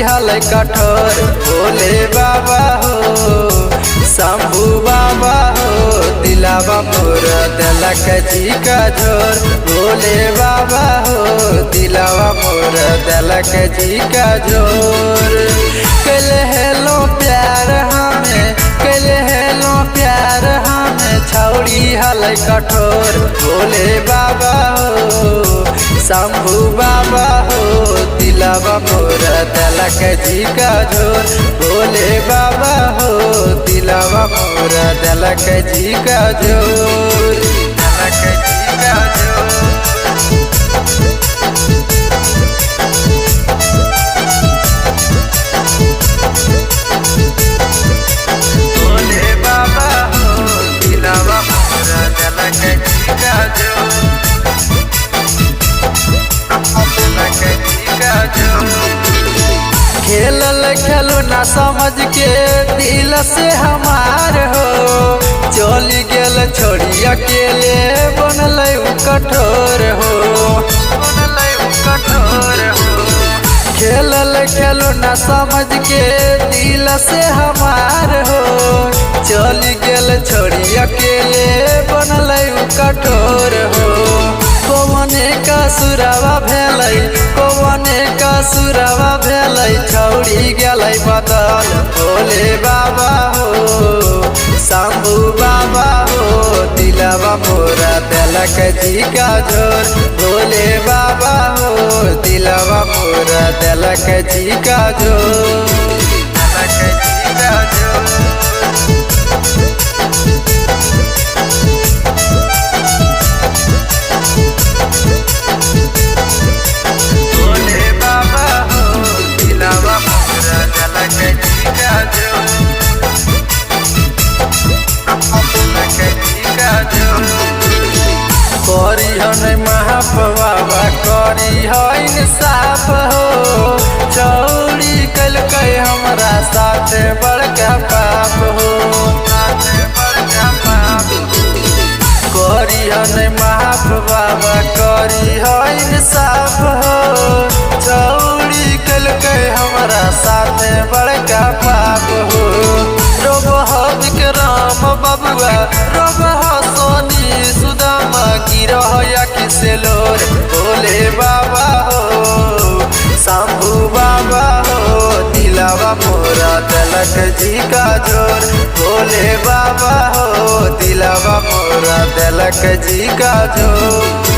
हल कठोर भोले बाबा हो शंभू बाबा हो दिलावा मोर दलक जी का झोर भोले बाबा हो दिलावा मोर दलक जी का झोर कल हेलो प्यार हमें कल हेलो प्यार हमें छौड़ी हल कठोर भोले बाबा हो शंभू बाबा हो दिलावा मोर दलक जी का झोर भोले बाबा हो दिलावा मोर दलक जी का झोर दलक जी का झोर भोले बाबा हो दिलावा मोर दलक जी का झोर खेलल खेलो ना समझ के दिल से हमार हो चली गेल छोड़ी अकेले बनल कठोर हो खेलल खेलो ना समझ के दिल से हमार हो चली गेल छोड़ी अकेले बनल कठोर हो कौने का सुरावा भेलै कौने का सुरावा भेलै छौड़ी गेलै बदल भोले बाबा हो शंभू बाबा हो दिलावा मोरा दलक जी का झोर भोले बाबा हो दिलावा मोरा दलक जी का झोर दलक जी का झोर करी हन महापवा करी हन साफ हो चौड़ी कल हमरा साथ बड़का पाप हो करी हन महापवा करी हन साफ हो चौड़ी कल हमरा साथ बड़का पाप हो रोबह विक्रम बबुआ रोबह सोनी सुदामा गिरह किसे लोर भोले बाबा हो शंभू बाबा हो दिलावा मोरा दलक जी का झोर भोले बाबा हो दिलावा मोरा दलक जी का झोर।